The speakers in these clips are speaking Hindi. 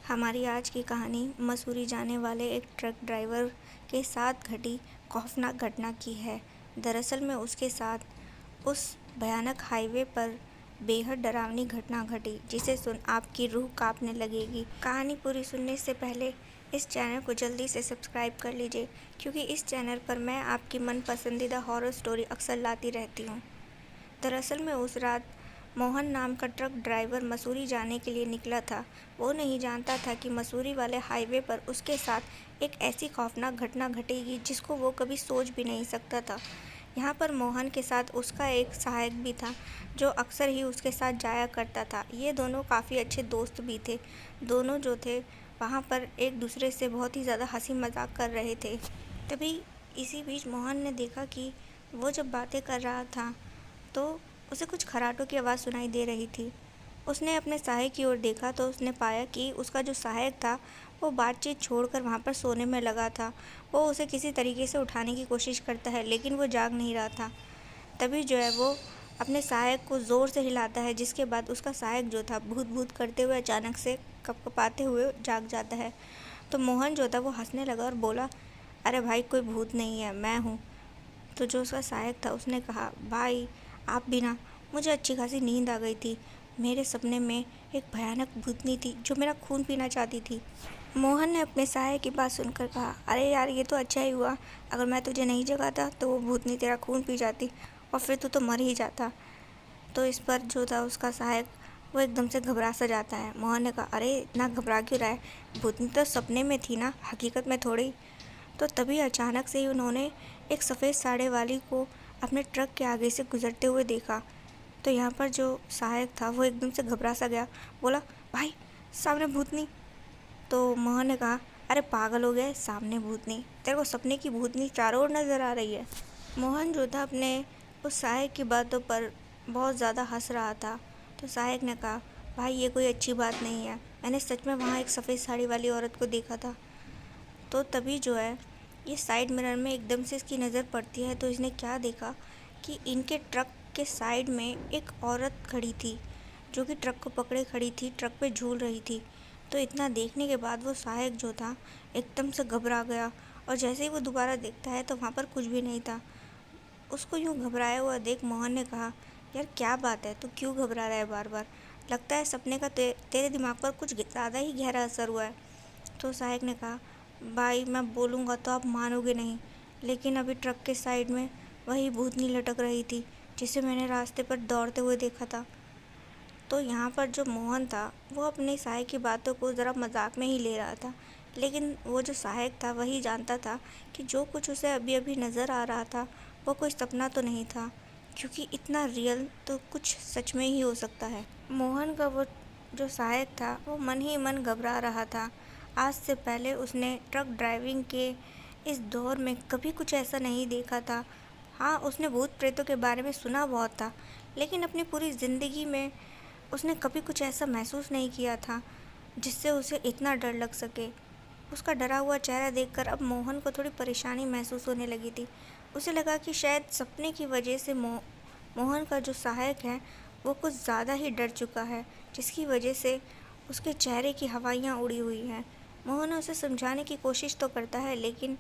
हमारी आज की कहानी मसूरी जाने वाले एक ट्रक ड्राइवर के साथ घटी खौफनाक घटना की है। दरअसल में उसके साथ उस भयानक हाईवे पर बेहद डरावनी घटना घटी जिसे सुन आपकी रूह कांपने लगेगी। कहानी पूरी सुनने से पहले इस चैनल को जल्दी से सब्सक्राइब कर लीजिए, क्योंकि इस चैनल पर मैं आपकी मन पसंदीदा हॉरर स्टोरी अक्सर लाती रहती हूँ। दरअसल में उस रात मोहन नाम का ट्रक ड्राइवर मसूरी जाने के लिए निकला था। वो नहीं जानता था कि मसूरी वाले हाईवे पर उसके साथ एक ऐसी खौफनाक घटना घटेगी जिसको वो कभी सोच भी नहीं सकता था। यहाँ पर मोहन के साथ उसका एक सहायक भी था, जो अक्सर ही उसके साथ जाया करता था। ये दोनों काफ़ी अच्छे दोस्त भी थे। दोनों जो थे वहाँ पर एक दूसरे से बहुत ही ज़्यादा हंसी मजाक कर रहे थे। तभी इसी बीच मोहन ने देखा कि वो जब बातें कर रहा था तो उसे कुछ खर्राटों की आवाज़ सुनाई दे रही थी। उसने अपने सहायक की ओर देखा तो उसने पाया कि उसका जो सहायक था वो बातचीत छोड़कर वहाँ पर सोने में लगा था। वो उसे किसी तरीके से उठाने की कोशिश करता है, लेकिन वो जाग नहीं रहा था। तभी जो है वो अपने सहायक को ज़ोर से हिलाता है, जिसके बाद उसका सहायक जो था भूत भूत करते हुए अचानक से कँपकँपाते हुए जाग जाता है। तो मोहन जो था वो हंसने लगा और बोला, अरे भाई, कोई भूत नहीं है, मैं हूँ। तो जो उसका सहायक था उसने कहा, भाई आप भी ना, मुझे अच्छी खासी नींद आ गई थी। मेरे सपने में एक भयानक भूतनी थी जो मेरा खून पीना चाहती थी। मोहन ने अपने सहायक की बात सुनकर कहा, अरे यार, ये तो अच्छा ही हुआ। अगर मैं तुझे नहीं जगाता तो वो भूतनी तेरा खून पी जाती और फिर तू तो मर ही जाता। तो इस पर जो था उसका सहायक वो एकदम से घबरा सा जाता है। मोहन ने कहा, अरे इतना घबरा क्यों रहा है, भूतनी तो सपने में थी ना, हकीकत में थोड़ी। तो तभी अचानक से ही उन्होंने एक सफ़ेद साड़ी वाली को अपने ट्रक के आगे से गुजरते हुए देखा। तो यहाँ पर जो सहायक था वो एकदम से घबरा सा गया, बोला, भाई सामने भूतनी। तो मोहन ने कहा, अरे पागल हो गए, सामने भूतनी? तेरे को सपने की भूतनी चारों ओर नज़र आ रही है। मोहन जो था अपने उस सहायक की बातों पर बहुत ज़्यादा हंस रहा था। तो सहायक ने कहा, भाई ये कोई अच्छी बात नहीं है, मैंने सच में वहाँ एक सफ़ेद साड़ी वाली औरत को देखा था। तो तभी जो है ये साइड मिरर में एकदम से इसकी नज़र पड़ती है। तो इसने क्या देखा कि इनके ट्रक के साइड में एक औरत खड़ी थी, जो कि ट्रक को पकड़े खड़ी थी, ट्रक पे झूल रही थी। तो इतना देखने के बाद वो सहायक जो था एकदम से घबरा गया, और जैसे ही वो दोबारा देखता है तो वहाँ पर कुछ भी नहीं था। उसको यूँ घबराया हुआ देख मोहन ने कहा, यार क्या बात है, तू क्यों घबरा रहा है बार बार? लगता है सपने का तेरे दिमाग पर कुछ ज़्यादा ही गहरा असर हुआ है। तो सहायक ने कहा, भाई मैं बोलूँगा तो आप मानोगे नहीं, लेकिन अभी ट्रक के साइड में वही भूतनी लटक रही थी जिसे मैंने रास्ते पर दौड़ते हुए देखा था। तो यहाँ पर जो मोहन था वो अपने सहायक की बातों को ज़रा मजाक में ही ले रहा था, लेकिन वो जो सहायक था वही जानता था कि जो कुछ उसे अभी अभी नज़र आ रहा था वो कोई सपना तो नहीं था, क्योंकि इतना रियल तो कुछ सच में ही हो सकता है। मोहन का वो जो सहायक था वो मन ही मन घबरा रहा था। आज से पहले उसने ट्रक ड्राइविंग के इस दौर में कभी कुछ ऐसा नहीं देखा था। हाँ, उसने भूत प्रेतों के बारे में सुना बहुत था, लेकिन अपनी पूरी ज़िंदगी में उसने कभी कुछ ऐसा महसूस नहीं किया था जिससे उसे इतना डर लग सके। उसका डरा हुआ चेहरा देखकर अब मोहन को थोड़ी परेशानी महसूस होने लगी थी। उसे लगा कि शायद सपने की वजह से मोहन का जो सहायक है वो कुछ ज़्यादा ही डर चुका है, जिसकी वजह से उसके चेहरे की हवाइयाँ उड़ी हुई हैं। मोहन उसे समझाने की कोशिश तो करता है, लेकिन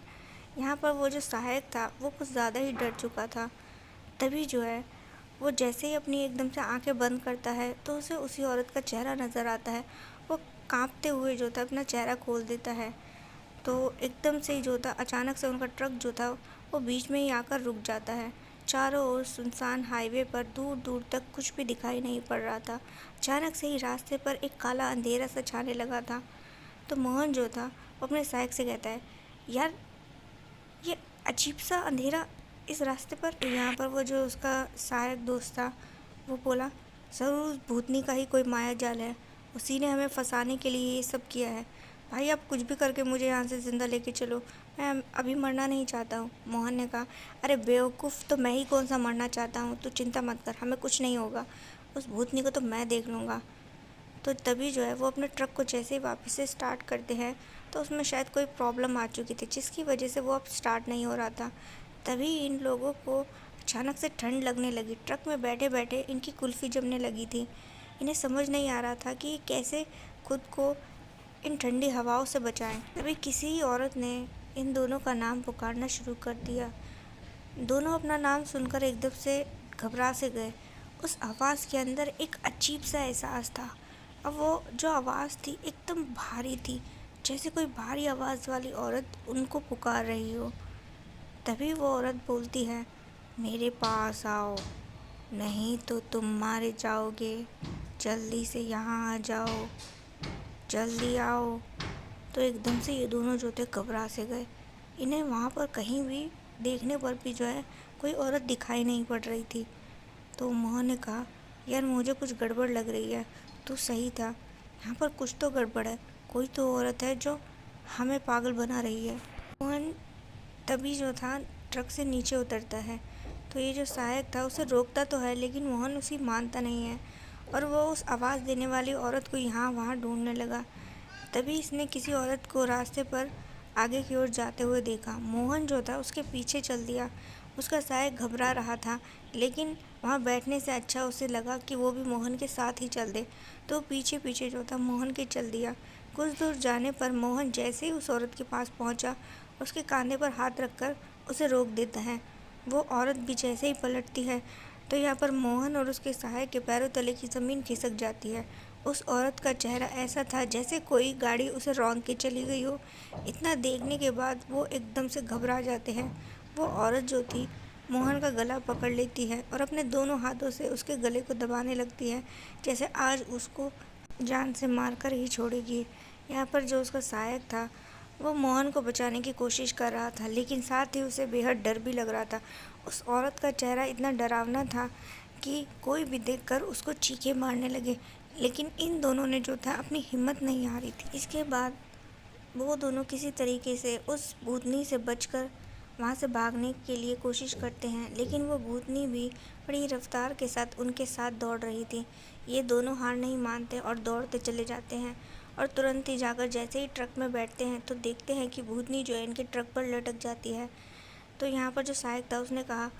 यहाँ पर वो जो सहायक था वो कुछ ज़्यादा ही डर चुका था। तभी जो है वो जैसे ही अपनी एकदम से आंखें बंद करता है तो उसे उसी औरत का चेहरा नज़र आता है। वो कांपते हुए जो था अपना चेहरा खोल देता है। तो एकदम से ही जो था अचानक से उनका ट्रक जो था वो बीच में ही आकर रुक जाता है। चारों ओर सुनसान हाईवे पर दूर दूर तक कुछ भी दिखाई नहीं पड़ रहा था। अचानक से ही रास्ते पर एक काला अंधेरा सा छाने लगा था। तो मोहन जो था वो अपने सहायक से कहता है, यार ये अजीब सा अंधेरा इस रास्ते पर। तो यहाँ पर वो जो उसका सहायक दोस्त था वो बोला, ज़रूर उस भूतनी का ही कोई माया जाल है, उसी ने हमें फंसाने के लिए ये सब किया है। भाई आप कुछ भी करके मुझे यहाँ से ज़िंदा लेके चलो, मैं अभी मरना नहीं चाहता हूँ। मोहन ने कहा, अरे बेवकूफ़, तो मैं ही कौन सा मरना चाहता हूँ, तू चिंता मत कर, हमें कुछ नहीं होगा, उस भूतनी को तो मैं देख लूँगा। तो तभी जो है वो अपने ट्रक को जैसे ही वापस से स्टार्ट करते हैं तो उसमें शायद कोई प्रॉब्लम आ चुकी थी, जिसकी वजह से वो अब स्टार्ट नहीं हो रहा था। तभी इन लोगों को अचानक से ठंड लगने लगी। ट्रक में बैठे बैठे इनकी कुल्फ़ी जमने लगी थी। इन्हें समझ नहीं आ रहा था कि कैसे खुद को इन ठंडी हवाओं से बचाएं। तभी किसी औरत ने इन दोनों का नाम पुकारना शुरू कर दिया। दोनों अपना नाम सुनकर एकदम से घबरा से गए। उस आवाज़ के अंदर एक अजीब सा एहसास था। अब वो जो आवाज़ थी एकदम भारी थी, जैसे कोई भारी आवाज़ वाली औरत उनको पुकार रही हो। तभी वो औरत बोलती है, मेरे पास आओ, नहीं तो तुम मारे जाओगे, जल्दी से यहाँ आ जाओ, जल्दी आओ। तो एकदम से ये दोनों जो थे घबरा से गए। इन्हें वहाँ पर कहीं भी देखने पर भी जो है कोई औरत दिखाई नहीं पड़ रही थी। तो मोहन ने कहा, यार मुझे कुछ गड़बड़ लग रही है। तू सही था, यहाँ पर कुछ तो गड़बड़ है, कोई तो औरत है जो हमें पागल बना रही है। मोहन तभी जो था ट्रक से नीचे उतरता है। तो ये जो सहायक था उसे रोकता तो है, लेकिन मोहन उसी मानता नहीं है और वो उस आवाज़ देने वाली औरत को यहाँ वहाँ ढूंढने लगा। तभी इसने किसी औरत को रास्ते पर आगे की ओर जाते हुए देखा। मोहन जो था उसके पीछे चल दिया। उसका सहायक घबरा रहा था, लेकिन वहाँ बैठने से अच्छा उसे लगा कि वो भी मोहन के साथ ही चल दे, तो पीछे पीछे जो था मोहन के चल दिया। कुछ दूर जाने पर मोहन जैसे ही उस औरत के पास पहुँचा, उसके कांधे पर हाथ रखकर उसे रोक देता है। वो औरत भी जैसे ही पलटती है तो यहाँ पर मोहन और उसके सहायक के पैरों तले की ज़मीन खिसक जाती है। उस औरत का चेहरा ऐसा था जैसे कोई गाड़ी उसे रौंद के चली गई हो। इतना देखने के बाद वो एकदम से घबरा जाते हैं। वो औरत जो थी मोहन का गला पकड़ लेती है और अपने दोनों हाथों से उसके गले को दबाने लगती है, जैसे आज उसको जान से मारकर ही छोड़ेगी। यहाँ पर जो उसका सहायक था वो मोहन को बचाने की कोशिश कर रहा था, लेकिन साथ ही उसे बेहद डर भी लग रहा था। उस औरत का चेहरा इतना डरावना था कि कोई भी देखकर उसको चीखें मारने लगे, लेकिन इन दोनों ने जो था अपनी हिम्मत नहीं हारी थी। इसके बाद वो दोनों किसी तरीके से उस भूतनी से बचकर वहाँ से भागने के लिए कोशिश करते हैं, लेकिन वो भूतनी भी बड़ी रफ्तार के साथ उनके साथ दौड़ रही थी। ये दोनों हार नहीं मानते और दौड़ते चले जाते हैं और तुरंत ही जाकर जैसे ही ट्रक में बैठते हैं तो देखते हैं कि भूतनी जो है इनके ट्रक पर लटक जाती है। तो यहाँ पर जो सहायक था उसने कहा,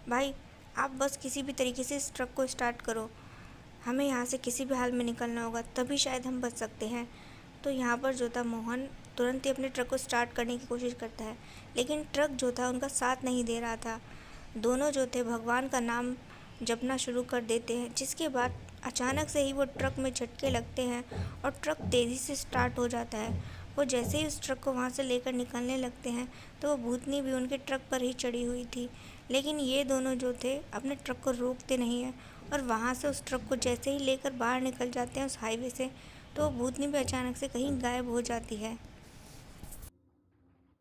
भाई आप बस किसी भी तरीके से इस ट्रक को स्टार्ट करो, हमें यहाँ से किसी भी हाल में निकलना होगा, तभी शायद हम बच सकते हैं। तो यहाँ पर जो था मोहन तुरंत ही अपने ट्रक को स्टार्ट करने की कोशिश करता है, लेकिन ट्रक जो था उनका साथ नहीं दे रहा था। दोनों जो थे भगवान का नाम जपना शुरू कर देते हैं, जिसके बाद अचानक से ही वो ट्रक में झटके लगते हैं और ट्रक तेज़ी से स्टार्ट हो जाता है। वो जैसे ही उस ट्रक को वहाँ से लेकर निकलने लगते हैं तो वो भूतनी भी उनके ट्रक पर ही चढ़ी हुई थी, लेकिन ये दोनों जो थे अपने ट्रक को रोकते नहीं हैं और वहाँ से उस ट्रक को जैसे ही लेकर बाहर निकल जाते हैं उस हाईवे से, तो वो भूतनी भी अचानक से कहीं गायब हो जाती है।